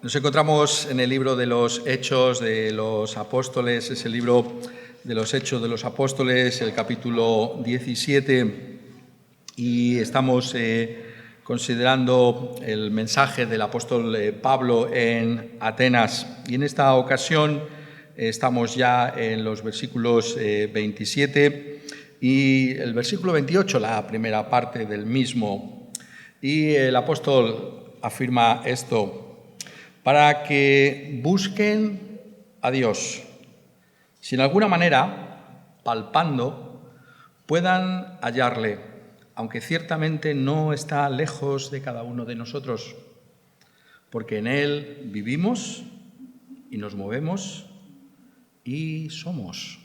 Nos encontramos en el libro de los Hechos de los Apóstoles, es el libro de los Hechos de los Apóstoles, el capítulo 17, y estamos considerando el mensaje del apóstol Pablo en Atenas. Y en esta ocasión estamos ya en los versículos 27 y el versículo 28, la primera parte del mismo. Y el apóstol afirma esto: para que busquen a Dios, si en alguna manera, palpando, puedan hallarle, aunque ciertamente no está lejos de cada uno de nosotros, porque en Él vivimos y nos movemos y somos.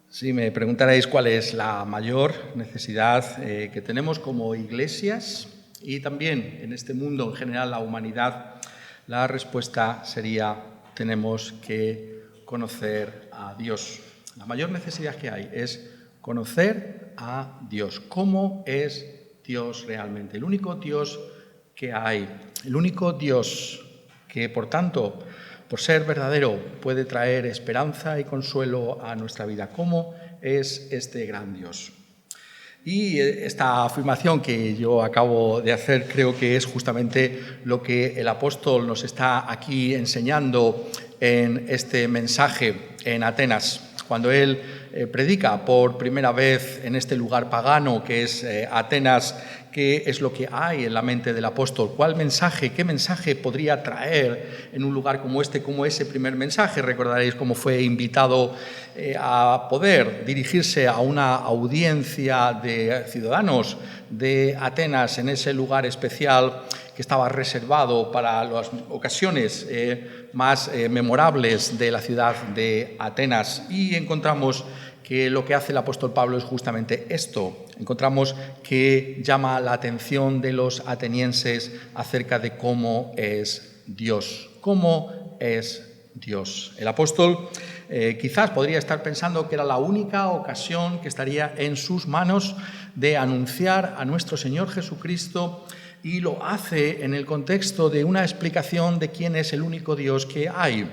Si me preguntarais cuál es la mayor necesidad que tenemos como iglesias y también en este mundo en general, la humanidad, la respuesta sería: tenemos que conocer a Dios. La mayor necesidad que hay es conocer a Dios. ¿Cómo es Dios realmente? El único Dios que hay, el único Dios que, por tanto, por ser verdadero, puede traer esperanza y consuelo a nuestra vida. ¿Cómo es este gran Dios? Y esta afirmación que yo acabo de hacer creo que es justamente lo que el apóstol nos está aquí enseñando en este mensaje en Atenas. Cuando él predica por primera vez en este lugar pagano que es Atenas, ¿qué es lo que hay en la mente del apóstol? ¿Qué mensaje podría traer en un lugar como este, como ese primer mensaje? Recordaréis cómo fue invitado a poder dirigirse a una audiencia de ciudadanos de Atenas en ese lugar especial que estaba reservado para las ocasiones más memorables de la ciudad de Atenas. Y encontramos que lo que hace el apóstol Pablo es justamente esto. Encontramos que llama la atención de los atenienses acerca de cómo es Dios. ¿Cómo es Dios? El apóstol quizás podría estar pensando que era la única ocasión que estaría en sus manos de anunciar a nuestro Señor Jesucristo, y lo hace en el contexto de una explicación de quién es el único Dios que hay.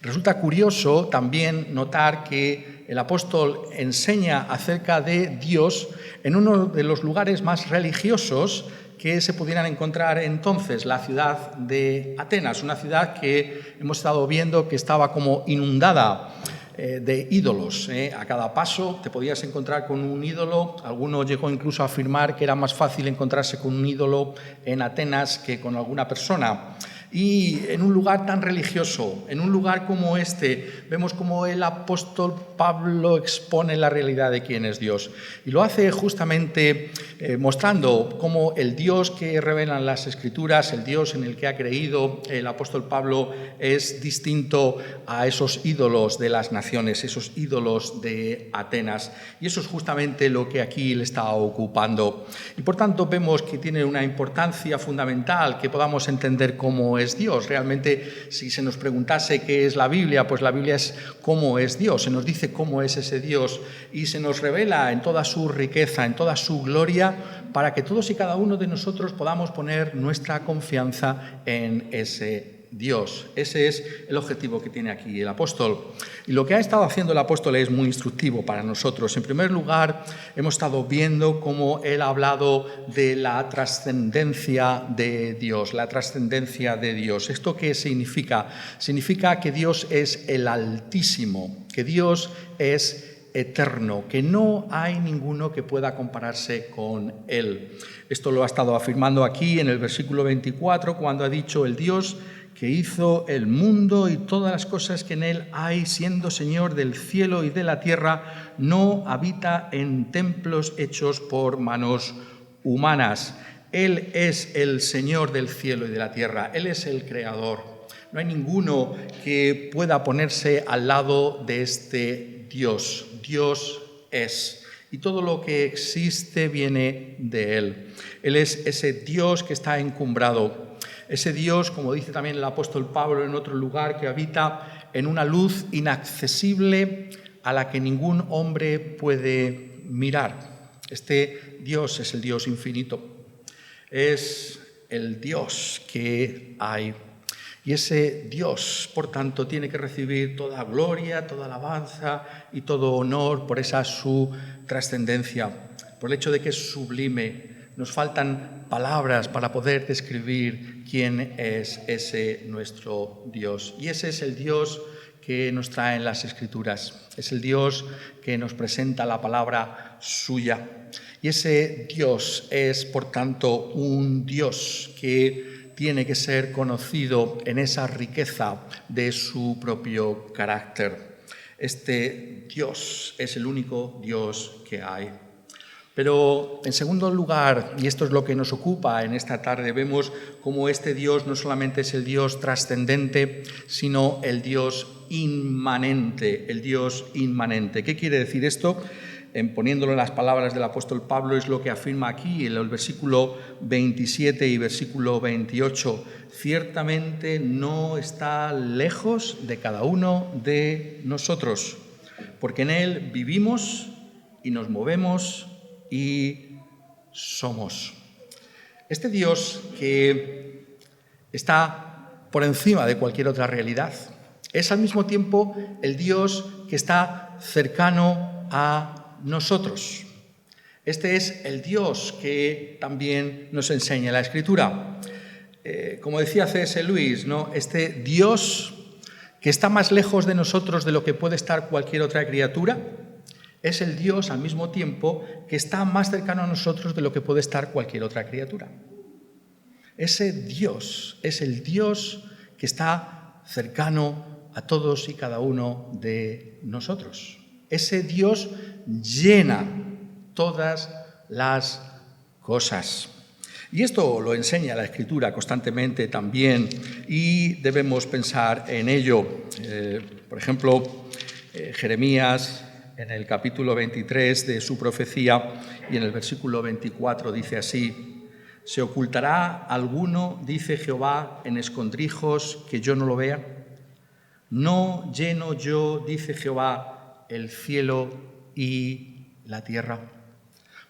Resulta curioso también notar que el apóstol enseña acerca de Dios en uno de los lugares más religiosos que se pudieran encontrar entonces, la ciudad de Atenas, una ciudad que hemos estado viendo que estaba como inundada de ídolos. A cada paso te podías encontrar con un ídolo. Alguno llegó incluso a afirmar que era más fácil encontrarse con un ídolo en Atenas que con alguna persona. Y en un lugar tan religioso, en un lugar como este, vemos cómo el apóstol Pablo expone la realidad de quién es Dios. Y lo hace justamente mostrando cómo el Dios que revelan las Escrituras, el Dios en el que ha creído el apóstol Pablo, es distinto a esos ídolos de las naciones, esos ídolos de Atenas. Y eso es justamente lo que aquí le está ocupando. Y por tanto vemos que tiene una importancia fundamental que podamos entender cómo es Dios. Realmente, si se nos preguntase qué es la Biblia, pues la Biblia es cómo es Dios. Se nos dice cómo es ese Dios y se nos revela en toda su riqueza, en toda su gloria, para que todos y cada uno de nosotros podamos poner nuestra confianza en ese Dios. Ese es el objetivo que tiene aquí el apóstol. Y lo que ha estado haciendo el apóstol es muy instructivo para nosotros. En primer lugar, hemos estado viendo cómo él ha hablado de la trascendencia de Dios, la trascendencia de Dios. ¿Esto qué significa? Significa que Dios es el Altísimo, que Dios es eterno, que no hay ninguno que pueda compararse con él. Esto lo ha estado afirmando aquí en el versículo 24, cuando ha dicho: el Dios que hizo el mundo y todas las cosas que en él hay, siendo Señor del cielo y de la tierra, no habita en templos hechos por manos humanas. Él es el Señor del cielo y de la tierra, Él es el Creador. No hay ninguno que pueda ponerse al lado de este Dios. Dios es. Y todo lo que existe viene de Él. Él es ese Dios que está encumbrado. Ese Dios, como dice también el apóstol Pablo en otro lugar, que habita en una luz inaccesible a la que ningún hombre puede mirar. Este Dios es el Dios infinito. Es el Dios que hay. Y ese Dios, por tanto, tiene que recibir toda gloria, toda alabanza y todo honor por esa su trascendencia, por el hecho de que es sublime. Nos faltan palabras para poder describir quién es ese nuestro Dios. Y ese es el Dios que nos trae en las Escrituras. Es el Dios que nos presenta la palabra suya. Y ese Dios es, por tanto, un Dios que tiene que ser conocido en esa riqueza de su propio carácter. Este Dios es el único Dios que hay. Pero, en segundo lugar, y esto es lo que nos ocupa en esta tarde, vemos cómo este Dios no solamente es el Dios trascendente, sino el Dios inmanente, el Dios inmanente. ¿Qué quiere decir esto? Poniéndolo en las palabras del apóstol Pablo, es lo que afirma aquí en el versículo 27 y versículo 28. Ciertamente no está lejos de cada uno de nosotros, porque en Él vivimos y nos movemos y somos. Este Dios que está por encima de cualquier otra realidad es al mismo tiempo el Dios que está cercano a nosotros. Este es el Dios que también nos enseña la Escritura. Como decía C.S. Lewis, ¿no? Este Dios que está más lejos de nosotros de lo que puede estar cualquier otra criatura, es el Dios al mismo tiempo que está más cercano a nosotros de lo que puede estar cualquier otra criatura. Ese Dios es el Dios que está cercano a todos y cada uno de nosotros. Ese Dios llena todas las cosas. Y esto lo enseña la Escritura constantemente también y debemos pensar en ello. Por ejemplo, Jeremías, en el capítulo 23 de su profecía y en el versículo 24 dice así: ¿Se ocultará alguno, dice Jehová, en escondrijos que yo no lo vea? ¿No lleno yo, dice Jehová, el cielo y la tierra?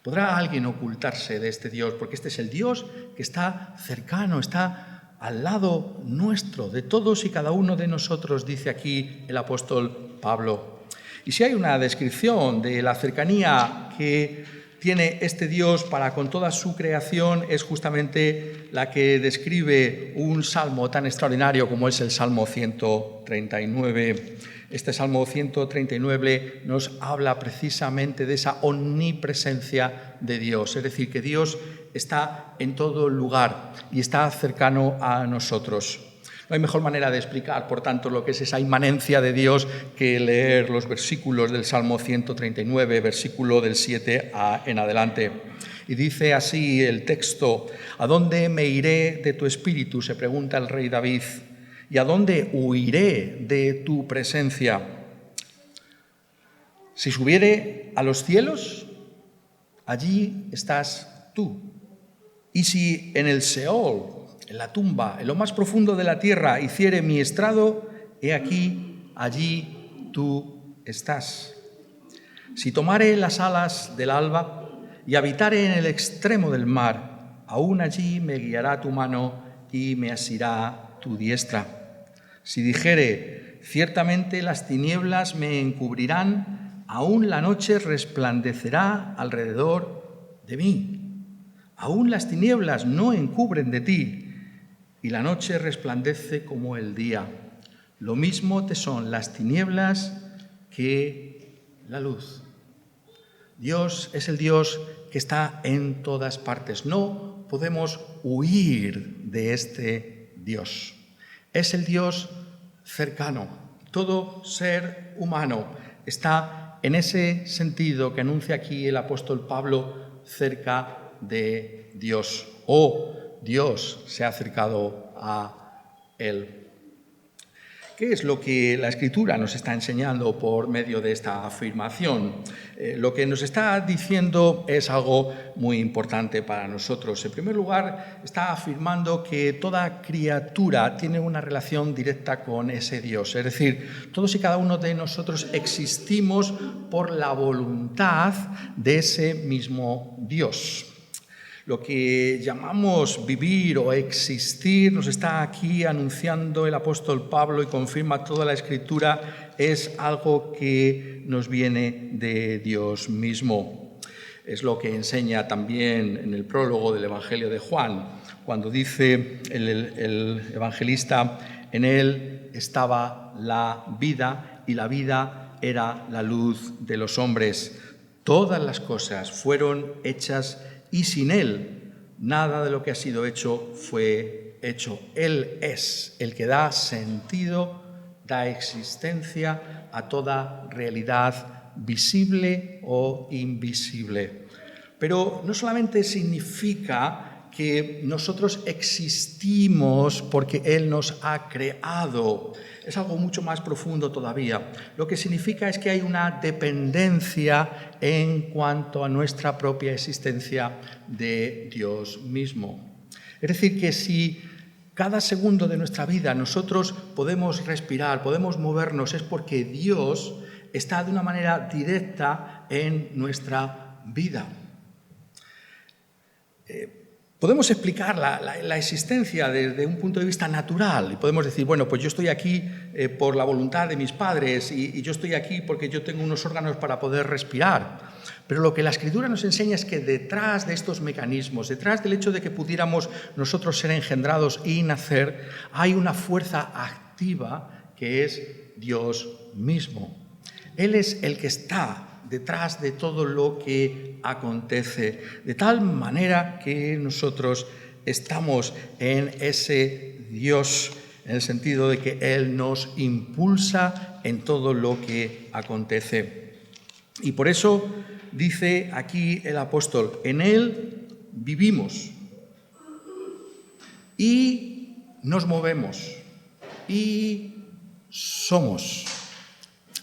¿Podrá alguien ocultarse de este Dios? Porque este es el Dios que está cercano, está al lado nuestro, de todos y cada uno de nosotros, dice aquí el apóstol Pablo. Y si hay una descripción de la cercanía que tiene este Dios para con toda su creación, es justamente la que describe un salmo tan extraordinario como es el Salmo 139. Este Salmo 139 nos habla precisamente de esa omnipresencia de Dios, es decir, que Dios está en todo lugar y está cercano a nosotros. No hay mejor manera de explicar, por tanto, lo que es esa inmanencia de Dios que leer los versículos del Salmo 139, versículo del 7 en adelante. Y dice así el texto: ¿A dónde me iré de tu espíritu?, se pregunta el rey David, ¿y a dónde huiré de tu presencia? Si subiere a los cielos, allí estás tú. Y si en el Seol, en la tumba, en lo más profundo de la tierra, hiciere mi estrado, he aquí, allí tú estás. Si tomare las alas del alba y habitare en el extremo del mar, aún allí me guiará tu mano y me asirá tu diestra. Si dijere, ciertamente las tinieblas me encubrirán, aún la noche resplandecerá alrededor de mí. Aún las tinieblas no encubren de ti, y la noche resplandece como el día. Lo mismo te son las tinieblas que la luz. Dios es el Dios que está en todas partes. No podemos huir de este Dios. Es el Dios cercano. Todo ser humano está en ese sentido que anuncia aquí el apóstol Pablo, cerca de Dios. Dios se ha acercado a él. ¿Qué es lo que la Escritura nos está enseñando por medio de esta afirmación? Lo que nos está diciendo es algo muy importante para nosotros. En primer lugar, está afirmando que toda criatura tiene una relación directa con ese Dios. Es decir, todos y cada uno de nosotros existimos por la voluntad de ese mismo Dios. Lo que llamamos vivir o existir nos está aquí anunciando el apóstol Pablo y confirma toda la Escritura, es algo que nos viene de Dios mismo. Es lo que enseña también en el prólogo del Evangelio de Juan, cuando dice el evangelista: en él estaba la vida y la vida era la luz de los hombres. Todas las cosas fueron hechas y sin él nada de lo que ha sido hecho fue hecho. Él es el que da sentido, da existencia a toda realidad visible o invisible. Pero no solamente significa que nosotros existimos porque Él nos ha creado, es algo mucho más profundo todavía. Lo que significa es que hay una dependencia en cuanto a nuestra propia existencia de Dios mismo. Es decir, que si cada segundo de nuestra vida nosotros podemos respirar, podemos movernos, es porque Dios está de una manera directa en nuestra vida. Podemos explicar la existencia desde un punto de vista natural y podemos decir, bueno, pues yo estoy aquí por la voluntad de mis padres y yo estoy aquí porque yo tengo unos órganos para poder respirar. Pero lo que la Escritura nos enseña es que detrás de estos mecanismos, detrás del hecho de que pudiéramos nosotros ser engendrados y nacer, hay una fuerza activa que es Dios mismo. Él es el que está detrás de todo lo que acontece, de tal manera que nosotros estamos en ese Dios, en el sentido de que Él nos impulsa en todo lo que acontece. Y por eso dice aquí el apóstol, en Él vivimos y nos movemos y somos.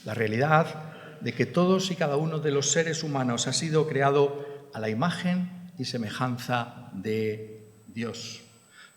La realidad de que todos y cada uno de los seres humanos ha sido creado a la imagen y semejanza de Dios.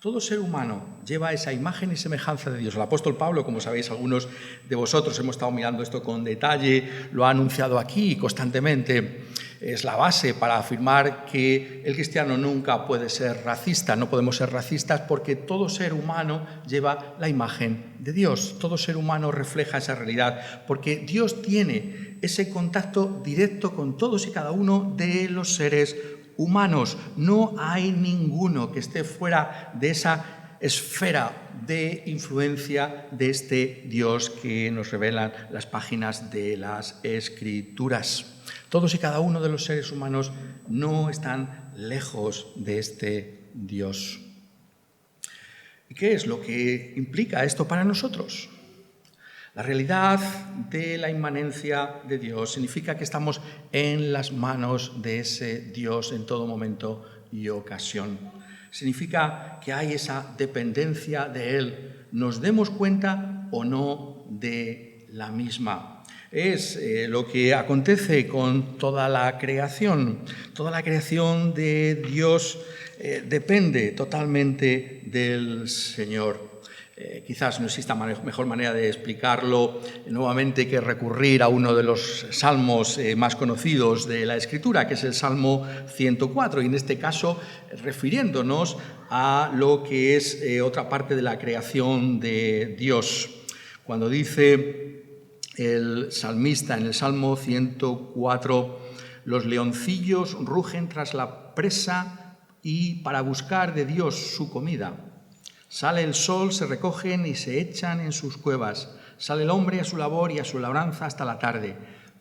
Todo ser humano lleva esa imagen y semejanza de Dios. El apóstol Pablo, como sabéis algunos de vosotros, hemos estado mirando esto con detalle, lo ha anunciado aquí constantemente. Es la base para afirmar que el cristiano nunca puede ser racista. No podemos ser racistas porque todo ser humano lleva la imagen de Dios. Todo ser humano refleja esa realidad porque Dios tiene ese contacto directo con todos y cada uno de los seres humanos. No hay ninguno que esté fuera de esa esfera de influencia de este Dios que nos revelan las páginas de las Escrituras. Todos y cada uno de los seres humanos no están lejos de este Dios. ¿Y qué es lo que implica esto para nosotros? La realidad de la inmanencia de Dios significa que estamos en las manos de ese Dios en todo momento y ocasión. Significa que hay esa dependencia de Él, nos demos cuenta o no de la misma. Es lo que acontece con toda la creación. Toda la creación de Dios depende totalmente del Señor. Quizás no exista mejor manera de explicarlo nuevamente que recurrir a uno de los salmos más conocidos de la Escritura, que es el Salmo 104, y en este caso refiriéndonos a lo que es otra parte de la creación de Dios. Cuando dice el salmista en el Salmo 104, los leoncillos rugen tras la presa y para buscar de Dios su comida. Sale el sol, se recogen y se echan en sus cuevas. Sale el hombre a su labor y a su labranza hasta la tarde.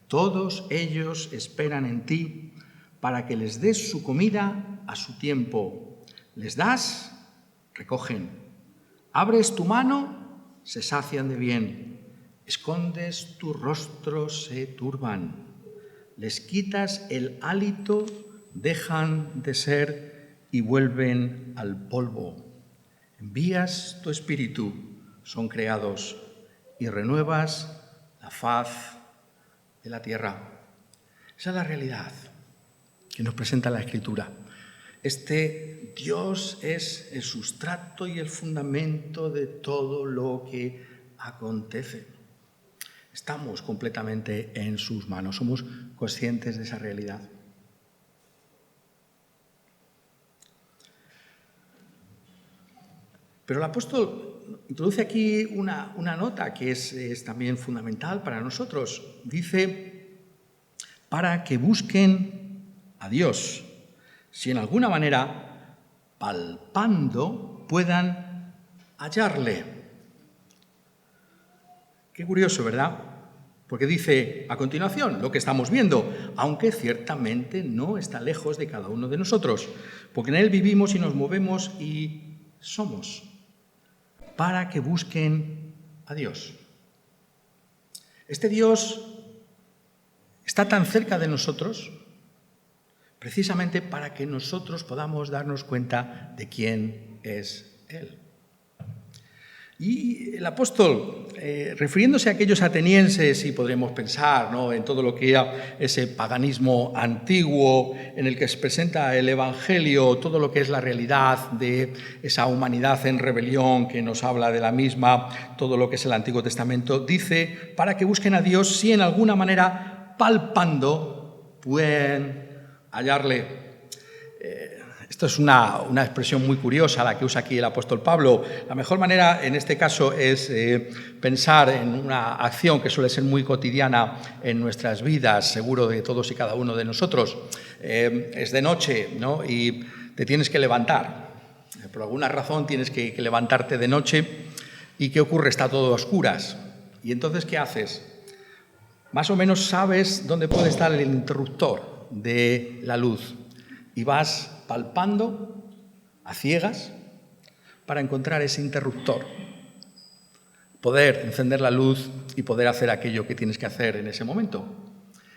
Todos ellos esperan en ti para que les des su comida a su tiempo. Les das, recogen. Abres tu mano, se sacian de bien. Escondes tu rostro, se turban. Les quitas el hálito, dejan de ser y vuelven al polvo. Envías tu espíritu, son creados, y renuevas la faz de la tierra. Esa es la realidad que nos presenta la Escritura. Este Dios es el sustrato y el fundamento de todo lo que acontece. Estamos completamente en sus manos, somos conscientes de esa realidad. Pero el apóstol introduce aquí una nota que es también fundamental para nosotros. Dice, para que busquen a Dios, si en alguna manera, palpando, puedan hallarle. Qué curioso, ¿verdad? Porque dice a continuación lo que estamos viendo, aunque ciertamente no está lejos de cada uno de nosotros, porque en Él vivimos y nos movemos y somos, para que busquen a Dios. Este Dios está tan cerca de nosotros precisamente para que nosotros podamos darnos cuenta de quién es Él. Y el apóstol, refiriéndose a aquellos atenienses, y podremos pensar, ¿no?, en todo lo que era ese paganismo antiguo en el que se presenta el Evangelio, todo lo que es la realidad de esa humanidad en rebelión que nos habla de la misma, todo lo que es el Antiguo Testamento, dice, para que busquen a Dios si en alguna manera, palpando, pueden hallarle. Esto es una expresión muy curiosa la que usa aquí el apóstol Pablo. La mejor manera en este caso es pensar en una acción que suele ser muy cotidiana en nuestras vidas, seguro de todos y cada uno de nosotros. Es de noche, ¿no?, y te tienes que levantar. Por alguna razón tienes que levantarte de noche. ¿Y qué ocurre? Está todo a oscuras. ¿Y entonces qué haces? Más o menos sabes dónde puede estar el interruptor de la luz y vas palpando a ciegas para encontrar ese interruptor, poder encender la luz y poder hacer aquello que tienes que hacer en ese momento.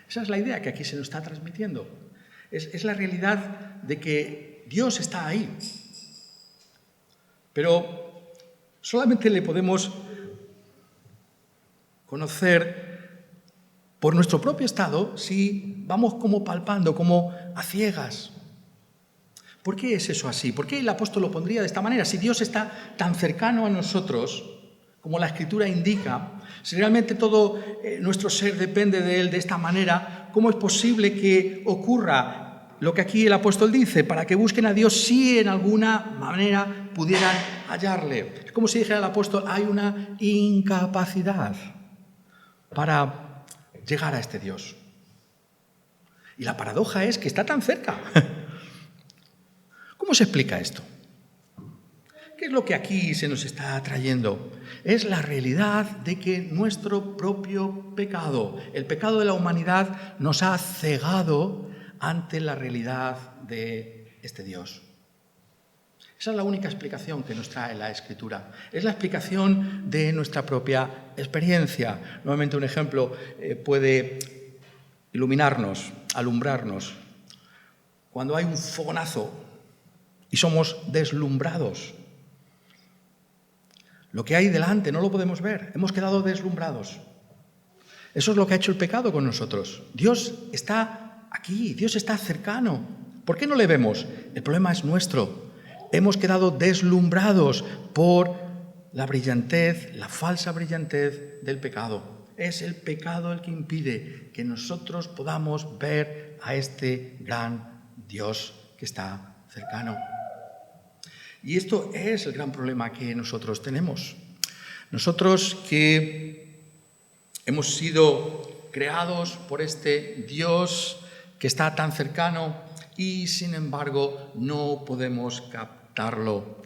Esa es la idea que aquí se nos está transmitiendo. Es la realidad de que Dios está ahí, pero solamente le podemos conocer por nuestro propio estado si vamos como palpando, como a ciegas. ¿Por qué es eso así? ¿Por qué el apóstol lo pondría de esta manera? Si Dios está tan cercano a nosotros, como la Escritura indica, si realmente todo nuestro ser depende de Él de esta manera, ¿cómo es posible que ocurra lo que aquí el apóstol dice? Para que busquen a Dios si en alguna manera pudieran hallarle. Es como si dijera el apóstol, hay una incapacidad para llegar a este Dios. Y la paradoja es que está tan cerca. ¿Cómo se explica esto? ¿Qué es lo que aquí se nos está trayendo? Es la realidad de que nuestro propio pecado, el pecado de la humanidad, nos ha cegado ante la realidad de este Dios. Esa es la única explicación que nos trae la Escritura. Es la explicación de nuestra propia experiencia. Nuevamente un ejemplo puede iluminarnos, alumbrarnos. Cuando hay un fogonazo y somos deslumbrados, lo que hay delante no lo podemos ver, hemos quedado deslumbrados. Eso es lo que ha hecho el pecado con nosotros. Dios está aquí, Dios está cercano. ¿Por qué no le vemos? El problema es nuestro. Hemos quedado deslumbrados por la brillantez, la falsa brillantez del pecado. Es el pecado el que impide que nosotros podamos ver a este gran Dios que está cercano. Y esto es el gran problema que nosotros tenemos. Nosotros que hemos sido creados por este Dios que está tan cercano y sin embargo no podemos captarlo.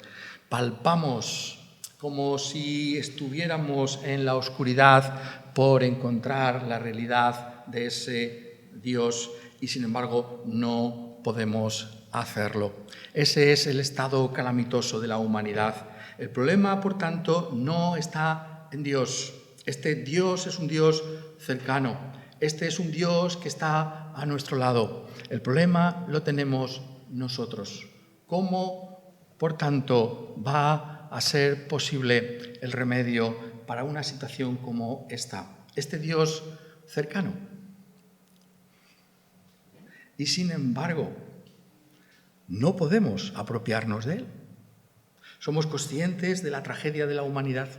Palpamos como si estuviéramos en la oscuridad por encontrar la realidad de ese Dios y sin embargo no podemos hacerlo. Ese es el estado calamitoso de la humanidad. El problema, por tanto, no está en Dios. Este Dios es un Dios cercano. Este es un Dios que está a nuestro lado. El problema lo tenemos nosotros. ¿Cómo, por tanto, va a ser posible el remedio para una situación como esta? Este Dios cercano. Y sin embargo, no podemos apropiarnos de Él. Somos conscientes de la tragedia de la humanidad.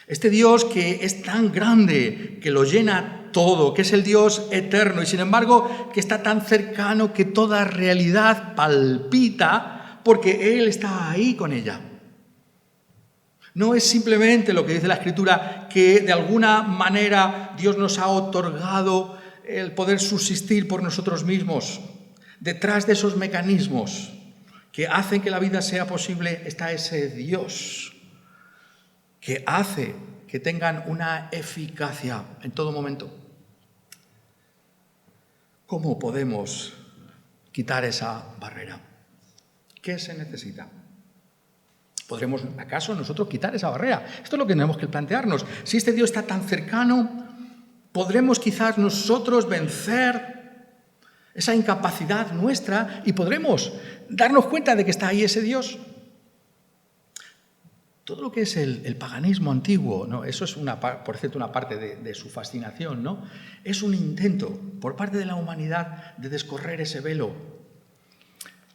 Este Dios que es tan grande, que lo llena todo, que es el Dios eterno y sin embargo que está tan cercano que toda realidad palpita porque Él está ahí con ella. No es simplemente lo que dice la Escritura, que de alguna manera Dios nos ha otorgado el poder subsistir por nosotros mismos. Detrás de esos mecanismos que hacen que la vida sea posible está ese Dios que hace que tengan una eficacia en todo momento. ¿Cómo podemos quitar esa barrera? ¿Qué se necesita? ¿Podremos acaso nosotros quitar esa barrera? Esto es lo que tenemos que plantearnos. Si este Dios está tan cercano, ¿podremos quizás nosotros vencer esa incapacidad nuestra y podremos darnos cuenta de que está ahí ese Dios? Todo lo que es el paganismo antiguo, ¿no? Eso es, por cierto, una parte de su fascinación, ¿no? Es un intento por parte de la humanidad de descorrer ese velo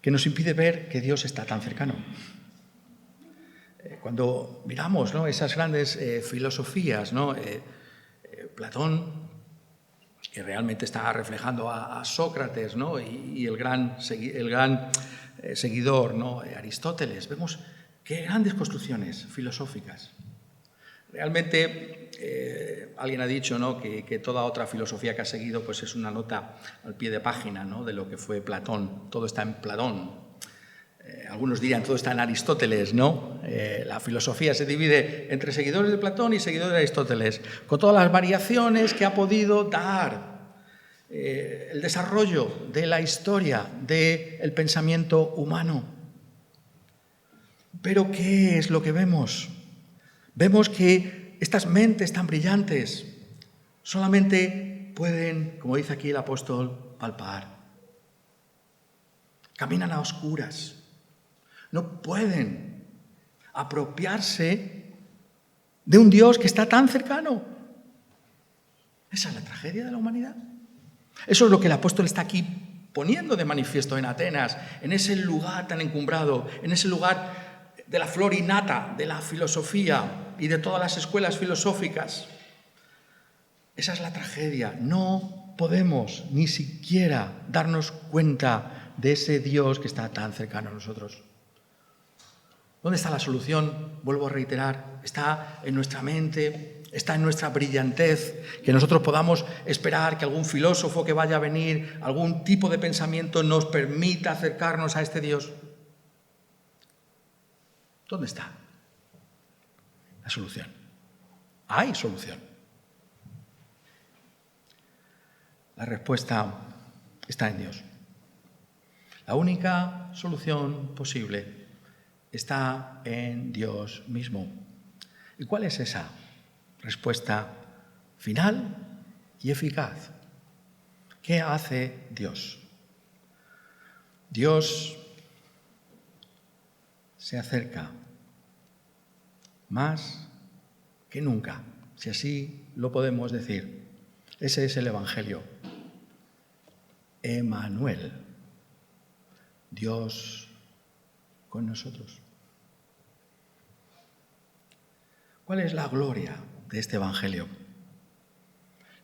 que nos impide ver que Dios está tan cercano. Cuando miramos, ¿no?, esas grandes filosofías, ¿no? Platón, que realmente está reflejando a Sócrates, ¿no?, y el gran seguidor, ¿no?, Aristóteles, vemos qué grandes construcciones filosóficas. Realmente, alguien ha dicho, ¿no?, que toda otra filosofía que ha seguido pues es una nota al pie de página, ¿no?, de lo que fue Platón. Todo está en Platón. Algunos dirían todo está en Aristóteles, ¿no? La filosofía se divide entre seguidores de Platón y seguidores de Aristóteles, con todas las variaciones que ha podido dar el desarrollo de la historia del pensamiento humano. Pero ¿qué es lo que vemos? Vemos que estas mentes tan brillantes solamente pueden, como dice aquí el apóstol, palpar. Caminan a oscuras. No pueden apropiarse de un Dios que está tan cercano. Esa es la tragedia de la humanidad. Eso es lo que el apóstol está aquí poniendo de manifiesto en Atenas, en ese lugar tan encumbrado, en ese lugar de la flor innata, de la filosofía y de todas las escuelas filosóficas. Esa es la tragedia. No podemos ni siquiera darnos cuenta de ese Dios que está tan cercano a nosotros. ¿Dónde está la solución? Vuelvo a reiterar, está en nuestra mente, está en nuestra brillantez, que nosotros podamos esperar que algún filósofo que vaya a venir, algún tipo de pensamiento nos permita acercarnos a este Dios. ¿Dónde está la solución? Hay solución. La respuesta está en Dios. La única solución posible está en Dios mismo. ¿Y cuál es esa respuesta final y eficaz? ¿Qué hace Dios? Dios se acerca más que nunca, si así lo podemos decir. Ese es el Evangelio. Emmanuel, Dios con nosotros. ¿Cuál es la gloria de este Evangelio?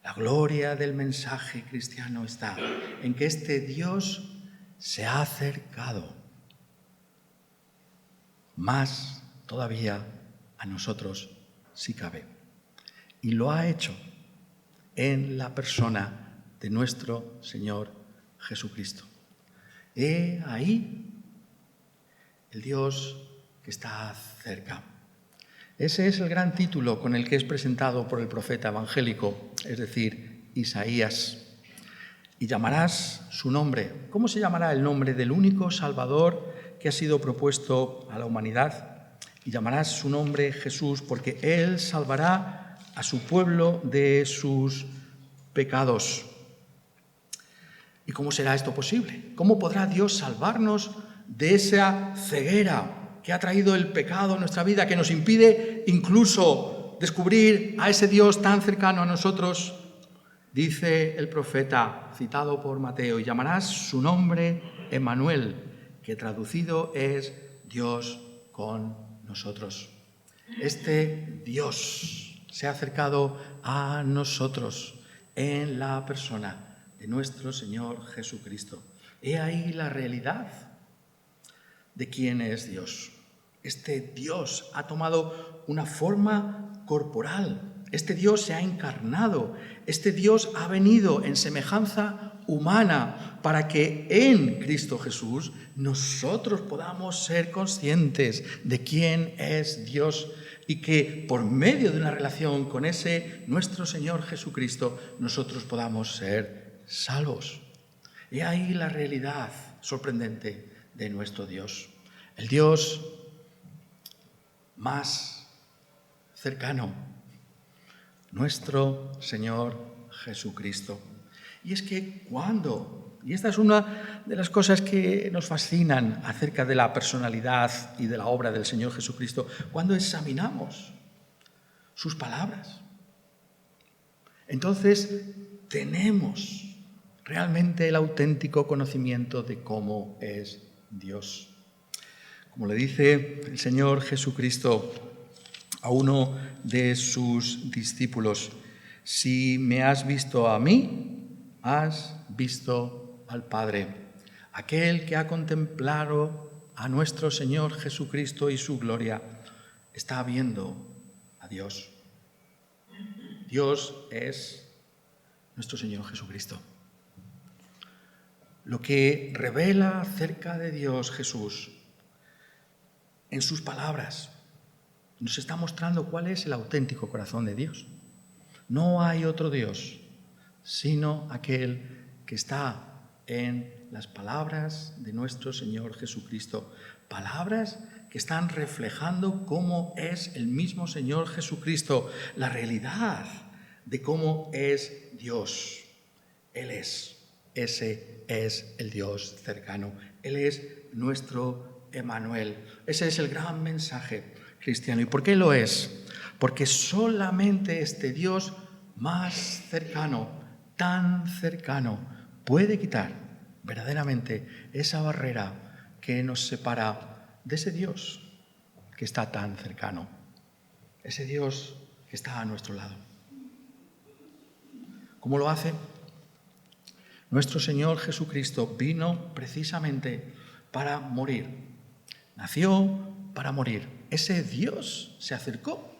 La gloria del mensaje cristiano está en que este Dios se ha acercado más todavía a nosotros si cabe. Y lo ha hecho en la persona de nuestro Señor Jesucristo. He ahí el Dios que está cerca. Ese es el gran título con el que es presentado por el profeta evangélico, es decir, Isaías. Y llamarás su nombre. ¿Cómo se llamará el nombre del único Salvador que ha sido propuesto a la humanidad? Y llamarás su nombre Jesús, porque Él salvará a su pueblo de sus pecados. ¿Y cómo será esto posible? ¿Cómo podrá Dios salvarnos de esa ceguera que ha traído el pecado a nuestra vida, que nos impide incluso descubrir a ese Dios tan cercano a nosotros? Dice el profeta, citado por Mateo, y llamarás su nombre Emmanuel, que traducido es Dios con nosotros. Este Dios se ha acercado a nosotros en la persona de nuestro Señor Jesucristo. He ahí la realidad de quién es Dios. Este Dios ha tomado una forma corporal. Este Dios se ha encarnado. Este Dios ha venido en semejanza humana para que en Cristo Jesús nosotros podamos ser conscientes de quién es Dios y que por medio de una relación con ese nuestro Señor Jesucristo nosotros podamos ser salvos. Y ahí la realidad sorprendente de nuestro Dios. El Dios más cercano, nuestro Señor Jesucristo. Y es que y esta es una de las cosas que nos fascinan acerca de la personalidad y de la obra del Señor Jesucristo, cuando examinamos sus palabras, entonces tenemos realmente el auténtico conocimiento de cómo es Dios. Como le dice el Señor Jesucristo a uno de sus discípulos: si me has visto a mí, has visto al Padre. Aquel que ha contemplado a nuestro Señor Jesucristo y su gloria está viendo a Dios. Dios es nuestro Señor Jesucristo. Lo que revela acerca de Dios Jesús en sus palabras nos está mostrando cuál es el auténtico corazón de Dios. No hay otro Dios sino aquel que está en las palabras de nuestro Señor Jesucristo. Palabras que están reflejando cómo es el mismo Señor Jesucristo, la realidad de cómo es Dios. Ese es el Dios cercano. Él es nuestro Emmanuel. Ese es el gran mensaje cristiano. ¿Y por qué lo es? Porque solamente este Dios más cercano, tan cercano, puede quitar verdaderamente esa barrera que nos separa de ese Dios que está tan cercano, ese Dios que está a nuestro lado. ¿Cómo lo hace? Nuestro Señor Jesucristo vino precisamente para morir. Nació para morir. Ese Dios se acercó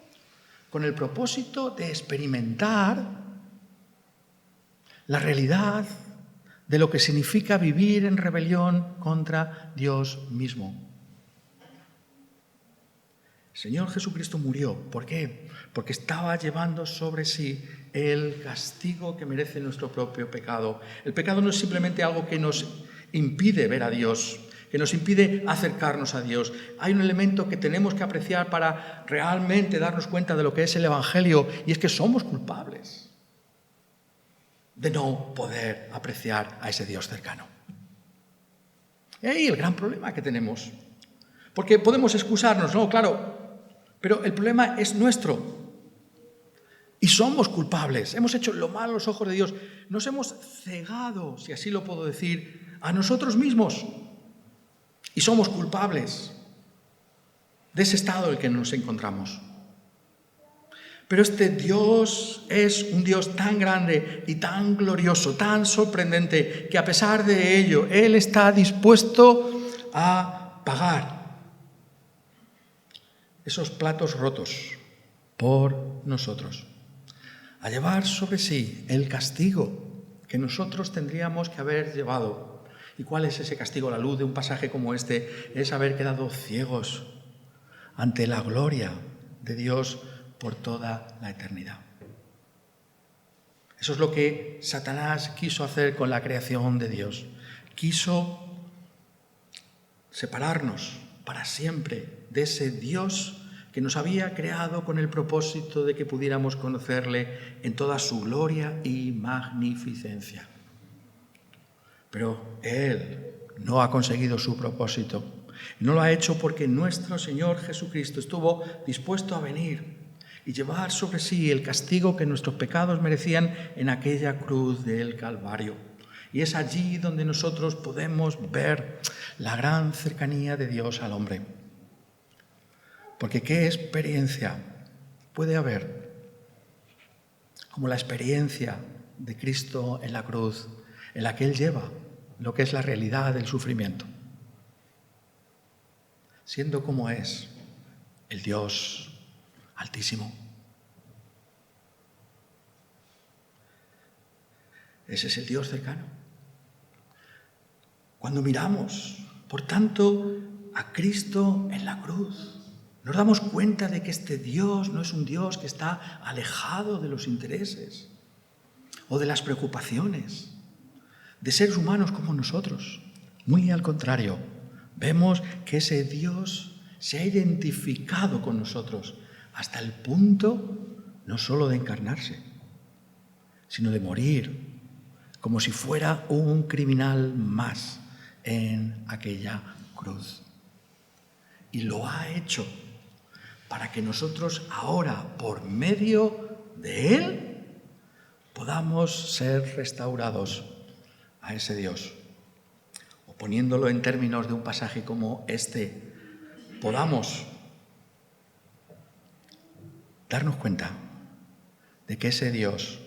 con el propósito de experimentar la realidad de lo que significa vivir en rebelión contra Dios mismo. El Señor Jesucristo murió. ¿Por qué? Porque estaba llevando sobre sí el castigo que merece nuestro propio pecado. El pecado no es simplemente algo que nos impide ver a Dios, que nos impide acercarnos a Dios. Hay un elemento que tenemos que apreciar para realmente darnos cuenta de lo que es el Evangelio, y es que somos culpables de no poder apreciar a ese Dios cercano. Y ahí el gran problema que tenemos. Porque podemos excusarnos, no, claro, pero el problema es nuestro. Y somos culpables. Hemos hecho lo malo a los ojos de Dios. Nos hemos cegado, si así lo puedo decir, a nosotros mismos. Y somos culpables de ese estado en el que nos encontramos. Pero este Dios es un Dios tan grande y tan glorioso, tan sorprendente, que a pesar de ello, Él está dispuesto a pagar esos platos rotos por nosotros, a llevar sobre sí el castigo que nosotros tendríamos que haber llevado. ¿Y cuál es ese castigo? A la luz de un pasaje como este, es haber quedado ciegos ante la gloria de Dios por toda la eternidad. Eso es lo que Satanás quiso hacer con la creación de Dios. Quiso separarnos para siempre de ese Dios que nos había creado con el propósito de que pudiéramos conocerle en toda su gloria y magnificencia. Pero Él no ha conseguido su propósito. No lo ha hecho porque nuestro Señor Jesucristo estuvo dispuesto a venir y llevar sobre sí el castigo que nuestros pecados merecían en aquella cruz del Calvario. Y es allí donde nosotros podemos ver la gran cercanía de Dios al hombre. Porque ¿qué experiencia puede haber como la experiencia de Cristo en la cruz, en la que Él lleva lo que es la realidad del sufrimiento? siendo como es el Dios Altísimo. Ese es el Dios cercano. Cuando miramos, por tanto, a Cristo en la cruz, nos damos cuenta de que este Dios no es un Dios que está alejado de los intereses o de las preocupaciones de seres humanos como nosotros. Muy al contrario, vemos que ese Dios se ha identificado con nosotros hasta el punto no solo de encarnarse, sino de morir como si fuera un criminal más en aquella cruz. Y lo ha hecho para que nosotros ahora, por medio de Él, podamos ser restaurados a ese Dios. O poniéndolo en términos de un pasaje como este, podamos darnos cuenta de que ese Dios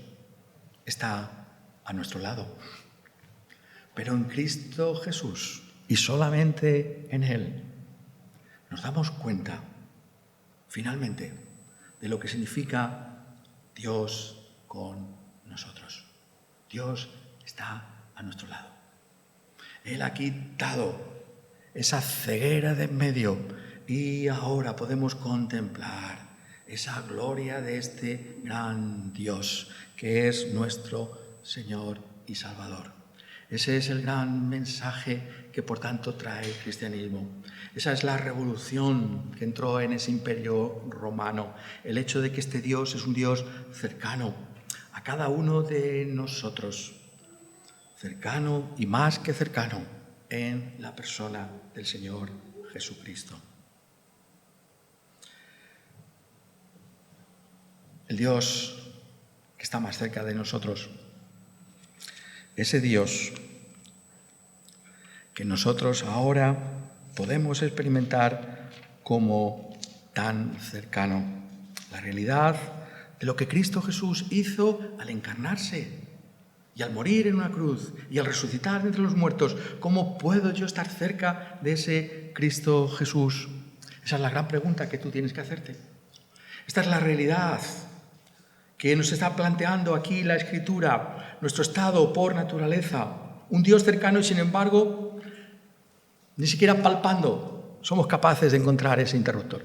está a nuestro lado. Pero en Cristo Jesús y solamente en Él nos damos cuenta, finalmente, de lo que significa Dios con nosotros. Dios está a nuestro lado. Él ha quitado esa ceguera de en medio y ahora podemos contemplar esa gloria de este gran Dios que es nuestro Señor y Salvador. Ese es el gran mensaje que por tanto trae el cristianismo. Esa es la revolución que entró en ese imperio romano. El hecho de que este Dios es un Dios cercano a cada uno de nosotros. Cercano y más que cercano en la persona del Señor Jesucristo. El Dios que está más cerca de nosotros. Ese Dios que nosotros ahora podemos experimentar como tan cercano. La realidad de lo que Cristo Jesús hizo al encarnarse y al morir en una cruz y al resucitar de entre los muertos. ¿Cómo puedo yo estar cerca de ese Cristo Jesús? Esa es la gran pregunta que tú tienes que hacerte. Esta es la realidad que nos está planteando aquí la Escritura, nuestro estado por naturaleza. Un Dios cercano y, sin embargo, ni siquiera palpando somos capaces de encontrar ese interruptor.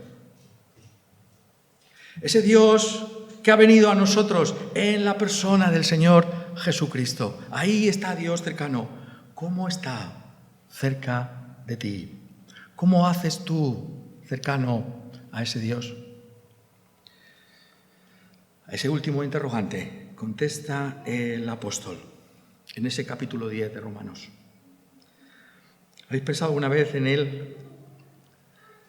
Ese Dios que ha venido a nosotros en la persona del Señor Jesucristo. Ahí está Dios cercano. ¿Cómo está cerca de ti? ¿Cómo haces tú cercano a ese Dios? A ese último interrogante contesta el apóstol en ese capítulo 10 de Romanos. ¿Habéis pensado alguna vez en él?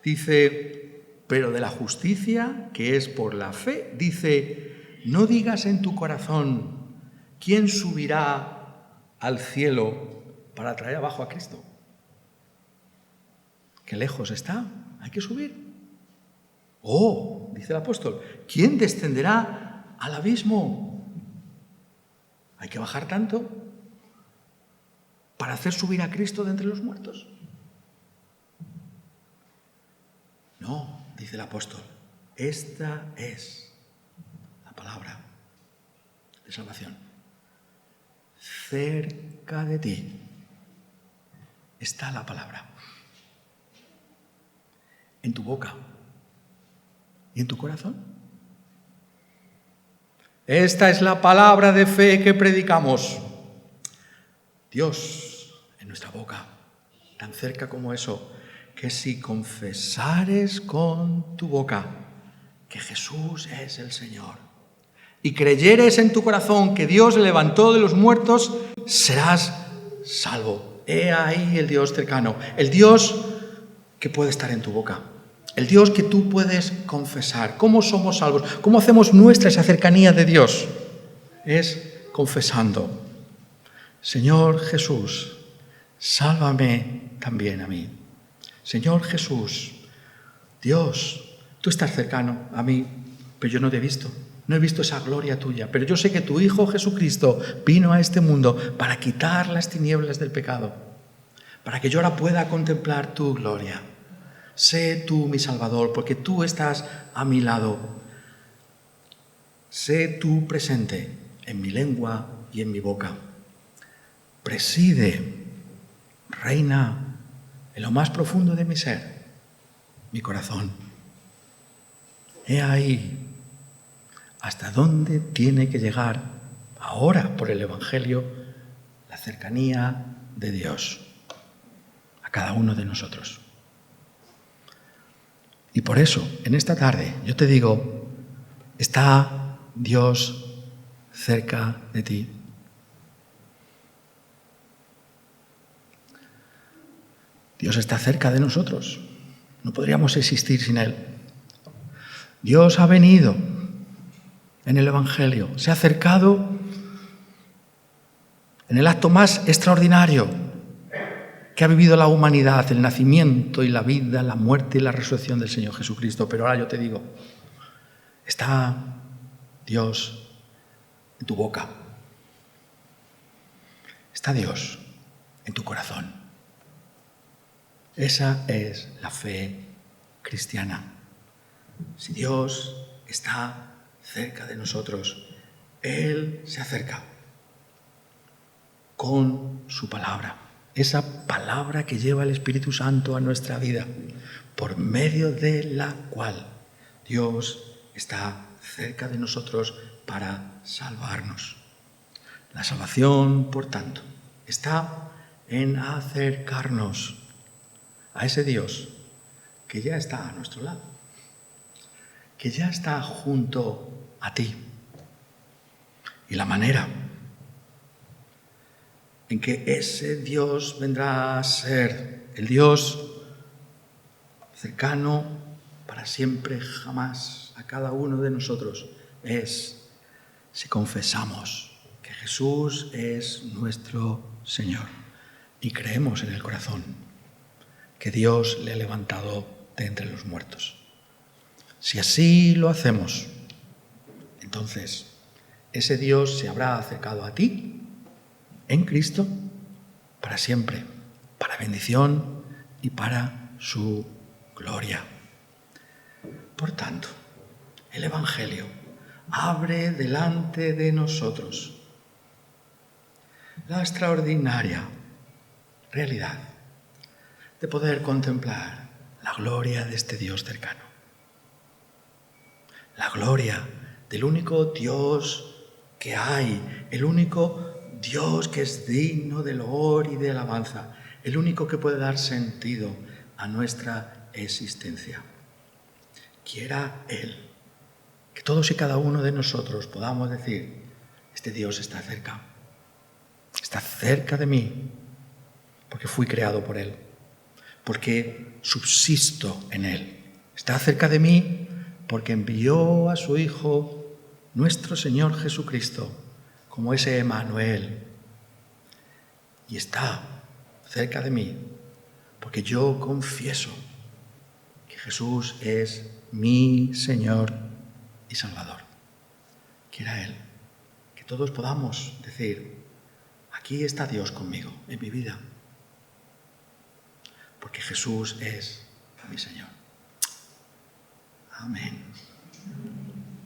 Dice, pero de la justicia que es por la fe, dice, no digas en tu corazón, ¿quién subirá al cielo para traer abajo a Cristo? ¿Qué lejos está? Hay que subir. Oh, dice el apóstol, ¿quién descenderá al abismo? ¿Hay que bajar tanto para hacer subir a Cristo de entre los muertos? No, dice el apóstol, esta es la palabra de salvación. Cerca de ti está la palabra. En tu boca y en tu corazón. Esta es la palabra de fe que predicamos. Dios en nuestra boca, tan cerca como eso, que si confesares con tu boca que Jesús es el Señor y creyeres en tu corazón que Dios le levantó de los muertos, serás salvo. He ahí el Dios cercano, el Dios que puede estar en tu boca, el Dios que tú puedes confesar. ¿Cómo somos salvos? ¿Cómo hacemos nuestra esa cercanía de Dios? Es confesando, Señor Jesús, sálvame también a mí. Señor Jesús, Dios, tú estás cercano a mí, pero yo no te he visto. No he visto esa gloria tuya, pero yo sé que tu Hijo Jesucristo vino a este mundo para quitar las tinieblas del pecado, para que yo ahora pueda contemplar tu gloria. Sé tú mi Salvador, porque tú estás a mi lado. Sé tú presente en mi lengua y en mi boca. Preside, reina en lo más profundo de mi ser, mi corazón. He ahí hasta dónde tiene que llegar ahora por el Evangelio la cercanía de Dios a cada uno de nosotros. Y por eso, en esta tarde, yo te digo, está Dios cerca de ti. Dios está cerca de nosotros. No podríamos existir sin Él. Dios ha venido en el Evangelio, se ha acercado en el acto más extraordinario que ha vivido la humanidad, el nacimiento y la vida, la muerte y la resurrección del Señor Jesucristo. Pero ahora yo te digo, está Dios en tu boca. Está Dios en tu corazón. Esa es la fe cristiana. Si Dios está cerca de nosotros, Él se acerca con su palabra. Esa palabra que lleva el Espíritu Santo a nuestra vida, por medio de la cual Dios está cerca de nosotros para salvarnos. La salvación, por tanto, está en acercarnos a ese Dios que ya está a nuestro lado, que ya está junto a ti. Y la manera en que ese Dios vendrá a ser el Dios cercano para siempre, jamás, a cada uno de nosotros, es si confesamos que Jesús es nuestro Señor y creemos en el corazón que Dios le ha levantado de entre los muertos. Si así lo hacemos, entonces ese Dios se habrá acercado a ti en Cristo para siempre, para bendición y para su gloria. Por tanto, el Evangelio abre delante de nosotros la extraordinaria realidad de poder contemplar la gloria de este Dios cercano. La gloria del único Dios que hay, el único Dios que es digno de loor y de alabanza, el único que puede dar sentido a nuestra existencia. Quiera Él que todos y cada uno de nosotros podamos decir, este Dios está cerca de mí, porque fui creado por Él, porque subsisto en Él. Está cerca de mí porque envió a su Hijo, nuestro Señor Jesucristo, como ese Emmanuel. Y está cerca de mí porque yo confieso que Jesús es mi Señor y Salvador. Quiera Él que todos podamos decir, aquí está Dios conmigo en mi vida, porque Jesús es mi Señor. Amén.